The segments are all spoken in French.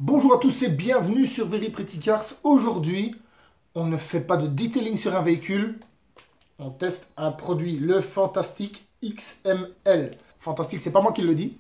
Bonjour à tous et bienvenue sur Very Pretty Cars. Aujourd'hui, on ne fait pas de detailing sur un véhicule, on teste un produit, le Fantastic XML. Fantastic, c'est pas moi qui le dis,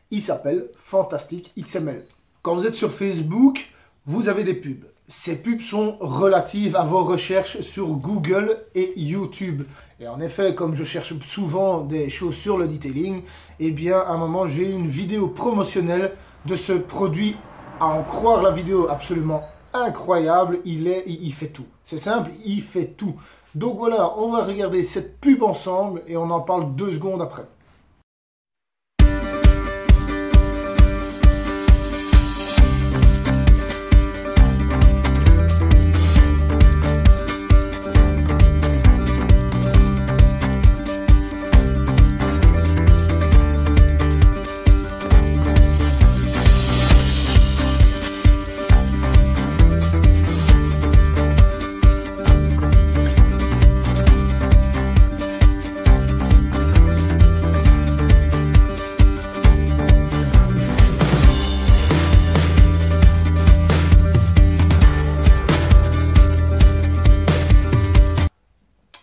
il s'appelle Fantastic XML. Quand vous êtes sur Facebook, vous avez des pubs. Ces pubs sont relatives à vos recherches sur Google et YouTube. Et en effet, comme je cherche souvent des choses sur le detailing, eh bien, à un moment, j'ai une vidéo promotionnelle de ce produit. À en croire la vidéo absolument incroyable, il fait tout. C'est simple, il fait tout. Donc voilà, on va regarder cette pub ensemble et on en parle 2 secondes après.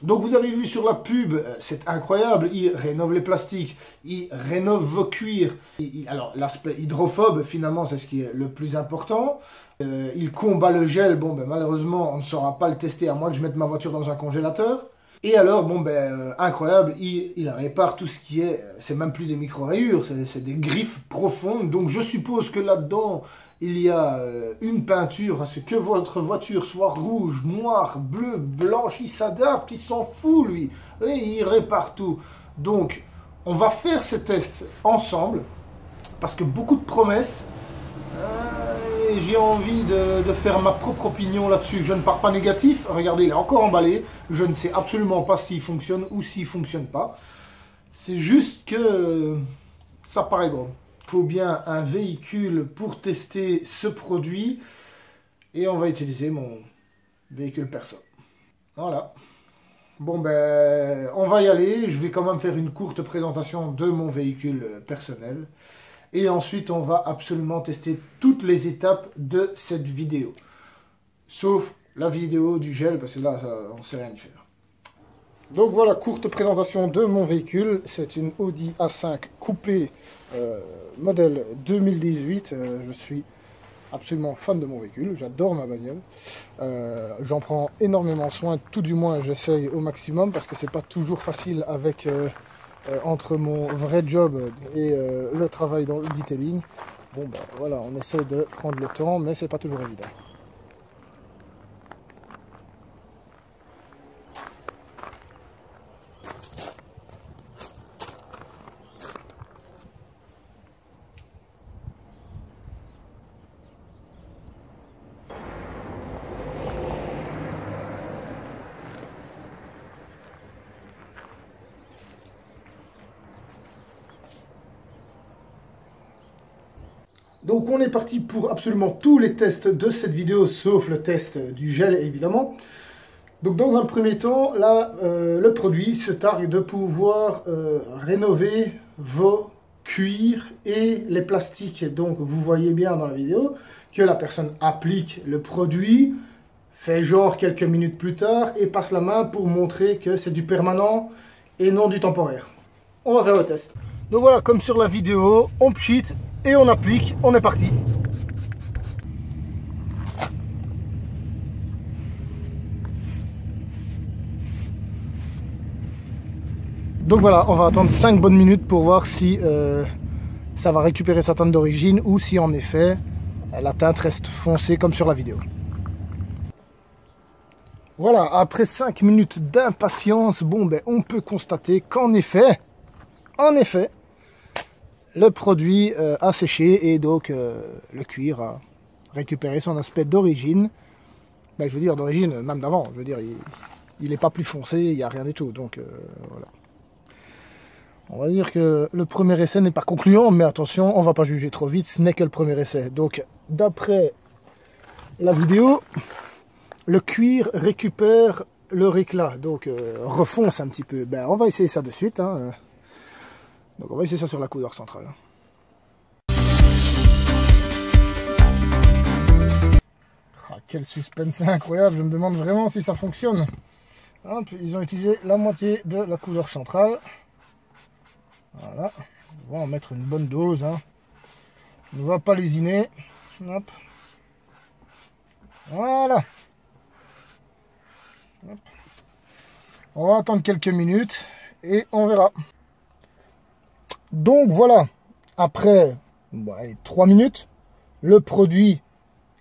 Donc vous avez vu sur la pub, c'est incroyable, il rénove les plastiques, il rénove vos cuirs. Alors l'aspect hydrophobe, finalement, c'est ce qui est le plus important. Il combat le gel, bon ben malheureusement on ne saura pas le tester à moins que je mette ma voiture dans un congélateur. Et alors, bon ben incroyable, il répare tout ce qui est, c'est même plus des micro-rayures, c'est des griffes profondes. Donc je suppose que là-dedans, il y a une peinture à ce que votre voiture soit rouge, noire, bleue, blanche, il s'adapte, il s'en fout lui. Et il répare tout. Donc on va faire ces tests ensemble, parce que beaucoup de promesses, j'ai envie de faire ma propre opinion là-dessus. Je ne pars pas négatif, regardez, il est encore emballé, je ne sais absolument pas s'il fonctionne ou s'il ne fonctionne pas. C'est juste que ça paraît gros. Il faut bien un véhicule pour tester ce produit et on va utiliser mon véhicule perso. Voilà. Bon ben, on va y aller. Je vais quand même faire une courte présentation de mon véhicule personnel. Et ensuite, on va absolument tester toutes les étapes de cette vidéo. Sauf la vidéo du gel, parce que là, on ne sait rien y faire. Donc voilà, courte présentation de mon véhicule. C'est une Audi A5 coupé modèle 2018. Je suis absolument fan de mon véhicule. J'adore ma bagnole. J'en prends énormément soin. Tout du moins, j'essaye au maximum parce que c'est pas toujours facile avec... entre mon vrai job et le travail dans le detailing. Bon ben voilà, on essaie de prendre le temps, mais c'est pas toujours évident. Donc on est parti pour absolument tous les tests de cette vidéo, sauf le test du gel évidemment. Donc dans un premier temps, là, le produit se targue de pouvoir rénover vos cuirs et les plastiques. Donc vous voyez bien dans la vidéo que la personne applique le produit, fait genre quelques minutes plus tard et passe la main pour montrer que c'est du permanent et non du temporaire. On va faire le test. Donc voilà, comme sur la vidéo, on pchit et on applique, on est parti. Donc voilà, on va attendre 5 bonnes minutes pour voir si ça va récupérer sa teinte d'origine ou si en effet la teinte reste foncée comme sur la vidéo. Voilà, après 5 minutes d'impatience, bon ben on peut constater qu'en effet, le produit a séché et donc le cuir a récupéré son aspect d'origine. Ben, je veux dire d'origine même d'avant, je veux dire il n'est pas plus foncé, il n'y a rien du tout. Donc voilà. On va dire que le premier essai n'est pas concluant, mais attention, on ne va pas juger trop vite, ce n'est que le premier essai. Donc d'après la vidéo, le cuir récupère leur éclat, donc refonce un petit peu. Ben, on va essayer ça de suite. Hein. Donc on va essayer ça sur la coudoir centrale. quel suspense, c'est incroyable. Je me demande vraiment si ça fonctionne. Hop, ils ont utilisé la moitié de la couleur centrale. Voilà. On va en mettre une bonne dose. Hein. On ne va pas lésiner. Hop. Voilà. Hop. On va attendre quelques minutes et on verra. Donc voilà, après 3 minutes, le produit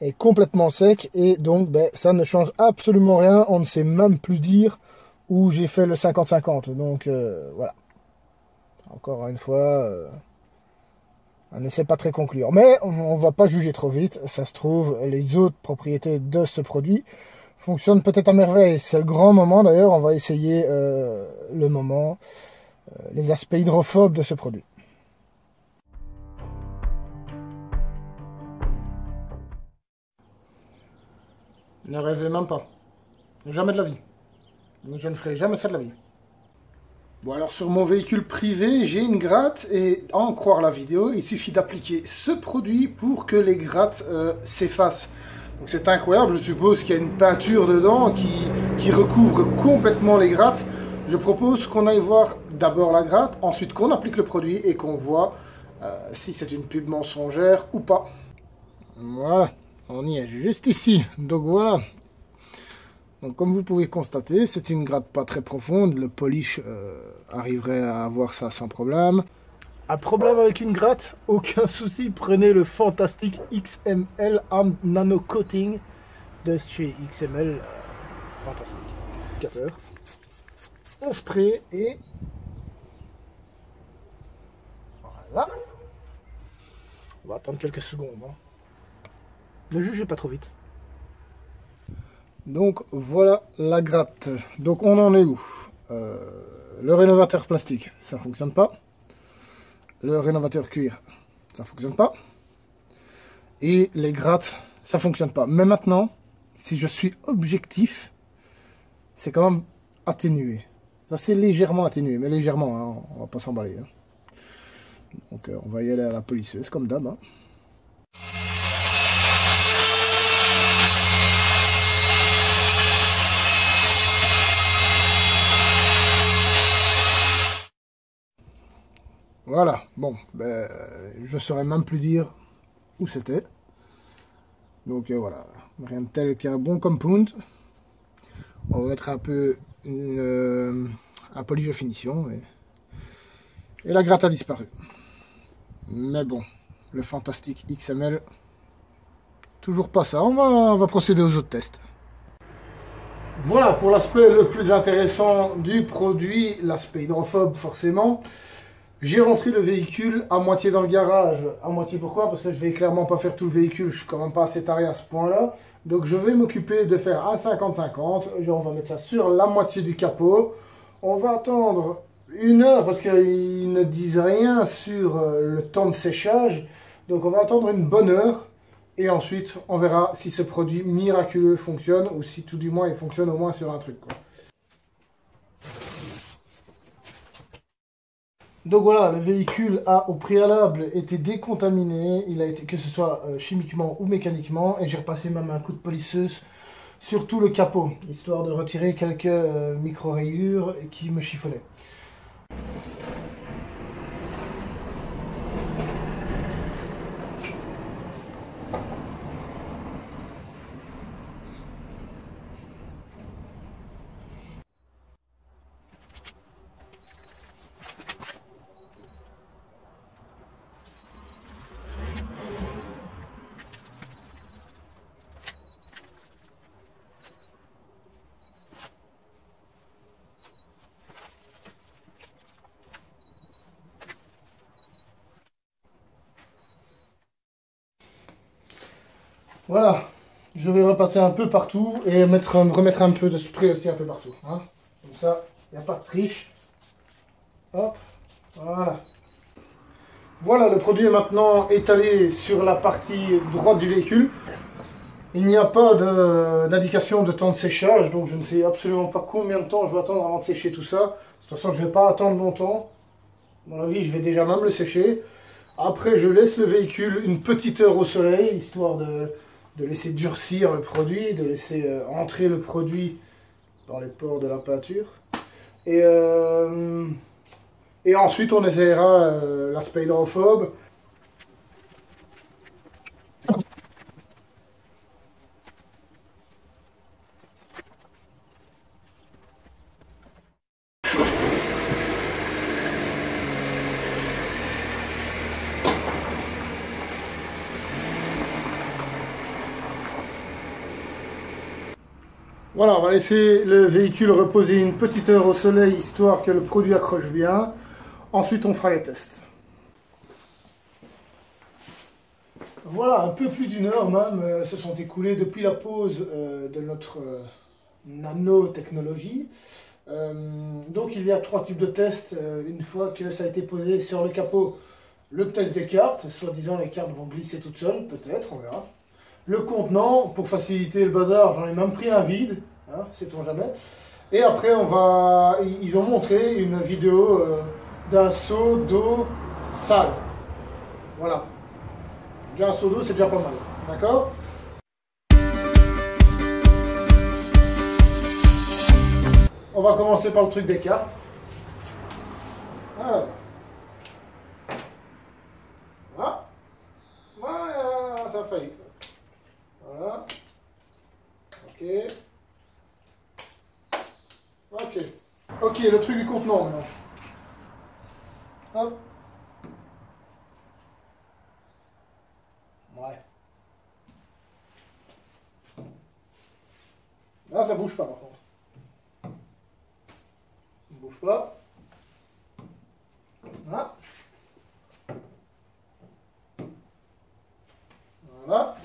est complètement sec et donc ça ne change absolument rien. On ne sait même plus dire où j'ai fait le 50-50. Donc voilà. Encore une fois, on n'essaie pas très conclure. Mais on ne va pas juger trop vite. Ça se trouve, les autres propriétés de ce produit fonctionnent peut-être à merveille. C'est le grand moment d'ailleurs. On va essayer le moment, les aspects hydrophobes de ce produit. Ne rêvez même pas. Jamais de la vie. Je ne ferai jamais ça de la vie. Bon, alors sur mon véhicule privé, j'ai une gratte et à en croire la vidéo, il suffit d'appliquer ce produit pour que les grattes s'effacent. Donc c'est incroyable, je suppose qu'il y a une peinture dedans qui recouvre complètement les grattes. Je propose qu'on aille voir d'abord la gratte, ensuite qu'on applique le produit et qu'on voit si c'est une pub mensongère ou pas. Voilà, on y est juste ici. Donc voilà. Donc comme vous pouvez constater, c'est une gratte pas très profonde. Le polish arriverait à avoir ça sans problème. Un problème avec une gratte? Aucun souci, prenez le Fantastic XML Nano Coating de chez XML. Fantastique. On spray et voilà. On va attendre quelques secondes. Hein. Ne jugez pas trop vite. Donc voilà la gratte. Donc on en est où? Le rénovateur plastique, ça fonctionne pas. Le rénovateur cuir, ça fonctionne pas. Et les grattes, ça fonctionne pas. Mais maintenant, si je suis objectif, c'est quand même atténué. Ça c'est légèrement atténué, mais légèrement, hein, on va pas s'emballer. Hein. Donc on va y aller à la polisseuse comme d'hab. Hein. Voilà, bon, je saurais même plus dire où c'était. Donc voilà, rien de tel qu'un bon compound. On va mettre un peu un polish de finition et la gratte a disparu. Mais bon, le Fantastic XML, toujours pas ça. On va procéder aux autres tests. Voilà pour l'aspect le plus intéressant du produit, l'aspect hydrophobe forcément. J'ai rentré le véhicule à moitié dans le garage. À moitié pourquoi? Parce que je vais clairement pas faire tout le véhicule. Je suis quand même pas assez taré à ce point-là. Donc je vais m'occuper de faire un 50-50. On va mettre ça sur la moitié du capot. On va attendre 1 heure parce qu'ils ne disent rien sur le temps de séchage. Donc on va attendre une bonne heure. Et ensuite on verra si ce produit miraculeux fonctionne. Ou si tout du moins il fonctionne au moins sur un truc, quoi. Donc voilà, le véhicule a au préalable été décontaminé, il a été, que ce soit chimiquement ou mécaniquement, et j'ai repassé même un coup de polisseuse sur tout le capot, histoire de retirer quelques micro-rayures qui me chiffonnaient. Voilà, je vais repasser un peu partout et remettre un peu de spray aussi un peu partout. Hein. Comme ça, il n'y a pas de triche. Hop, voilà. Voilà, le produit est maintenant étalé sur la partie droite du véhicule. Il n'y a pas d'indication de temps de séchage, donc je ne sais absolument pas combien de temps je vais attendre avant de sécher tout ça. De toute façon, je ne vais pas attendre longtemps. À mon avis, je vais déjà même le sécher. Après, je laisse le véhicule une petite heure au soleil, histoire de laisser durcir le produit, de laisser entrer le produit dans les pores de la peinture. Et ensuite, on essaiera l'aspect hydrophobe. Voilà, on va laisser le véhicule reposer une petite heure au soleil, histoire que le produit accroche bien. Ensuite, on fera les tests. Voilà, un peu plus d'une heure même se sont écoulés depuis la pause de notre nanotechnologie. Donc il y a 3 types de tests. Une fois que ça a été posé sur le capot, le test des cartes, soi-disant les cartes vont glisser toutes seules, peut-être, on verra. Le contenant, pour faciliter le bazar, j'en ai même pris un vide, hein, sait-on jamais. Et après, ils ont montré une vidéo d'un seau d'eau sale. Voilà. Déjà un seau d'eau, c'est déjà pas mal. D'accord ? On va commencer par le truc des cartes. Ah. Ah. Voilà, ça a failli. Voilà. Ok. Ok. Ok, le truc du contenant maintenant. Hop. Ouais. Là, ça bouge pas par contre. Ça bouge pas. Voilà. Voilà.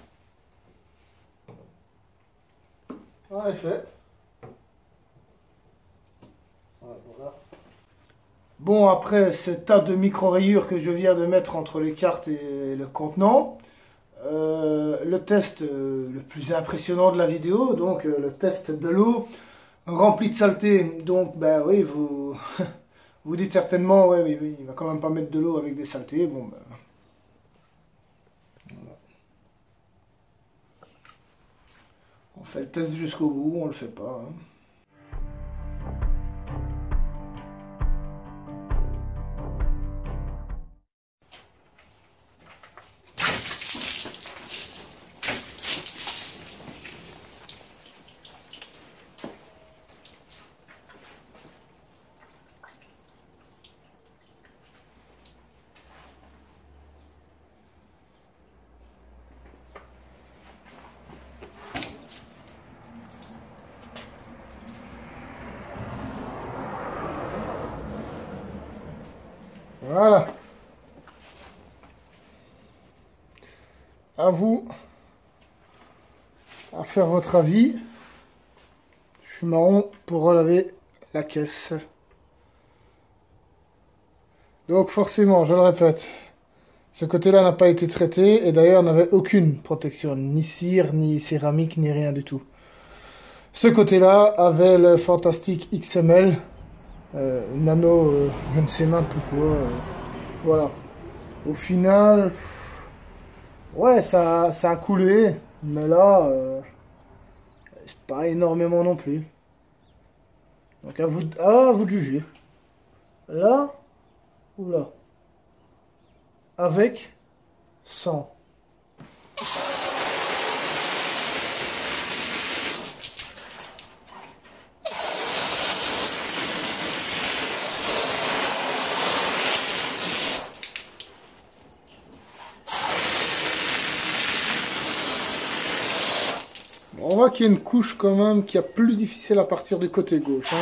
En effet. Voilà. Bon, après ces tas de micro-rayures que je viens de mettre entre les cartes et le contenant, le test le plus impressionnant de la vidéo, donc le test de l'eau remplie de saleté. Donc, ben oui, vous vous dites certainement, ouais, oui, il va quand même pas mettre de l'eau avec des saletés. Bon, ben, voilà. On fait le test jusqu'au bout, on le fait pas. Hein. Voilà. À vous à faire votre avis. Je suis marron pour relever la caisse. Donc forcément, je le répète, ce côté-là n'a pas été traité et d'ailleurs n'avait aucune protection, ni cire, ni céramique, ni rien du tout. Ce côté-là avait le fantastique XML, nano, je ne sais même plus quoi. Voilà. Au final, ouais, ça a coulé, mais là, c'est pas énormément non plus. Donc à vous de juger. Là ou là? Avec, sans. On voit qu'il y a une couche quand même qui est plus difficile à partir du côté gauche. Hein.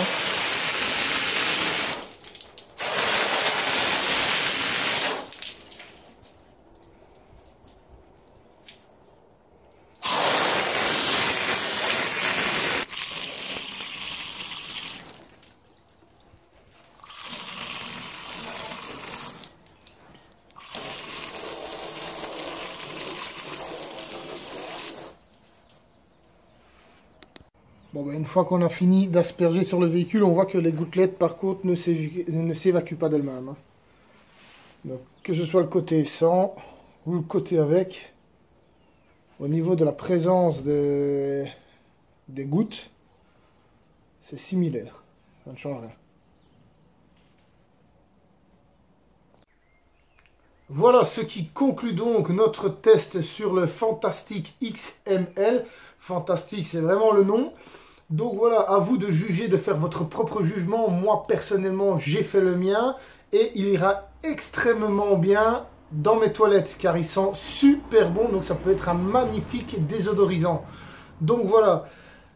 Bon, ben, une fois qu'on a fini d'asperger sur le véhicule, on voit que les gouttelettes, par contre, ne s'évacuent pas d'elles-mêmes. Hein. Donc, que ce soit le côté sans ou le côté avec, vous au niveau de la présence des gouttes, c'est similaire. Ça ne change rien. Voilà ce qui conclut donc notre test sur le Fantastic XML. Fantastic, c'est vraiment le nom. Donc voilà, à vous de juger, de faire votre propre jugement. Moi, personnellement, j'ai fait le mien. Et il ira extrêmement bien dans mes toilettes, car il sent super bon. Donc ça peut être un magnifique désodorisant. Donc voilà.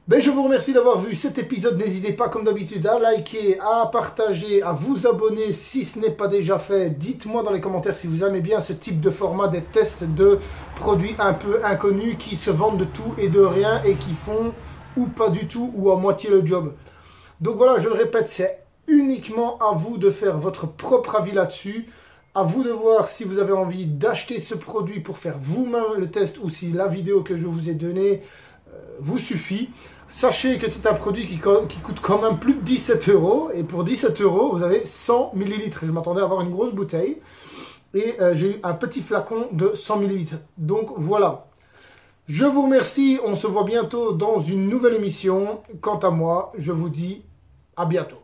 Ben, je vous remercie d'avoir vu cet épisode. N'hésitez pas, comme d'habitude, à liker, à partager, à vous abonner si ce n'est pas déjà fait. Dites-moi dans les commentaires si vous aimez bien ce type de format, des tests de produits un peu inconnus qui se vendent de tout et de rien et qui font ou pas du tout ou à moitié le job. Donc voilà, je le répète, c'est uniquement à vous de faire votre propre avis là-dessus. À vous de voir si vous avez envie d'acheter ce produit pour faire vous-même le test ou si la vidéo que je vous ai donnée vous suffit. Sachez que c'est un produit qui coûte quand même plus de 17 €. Et pour 17 €, vous avez 100 ml. Je m'attendais à avoir une grosse bouteille. Et j'ai eu un petit flacon de 100 ml. Donc voilà. Je vous remercie. On se voit bientôt dans une nouvelle émission. Quant à moi, je vous dis à bientôt.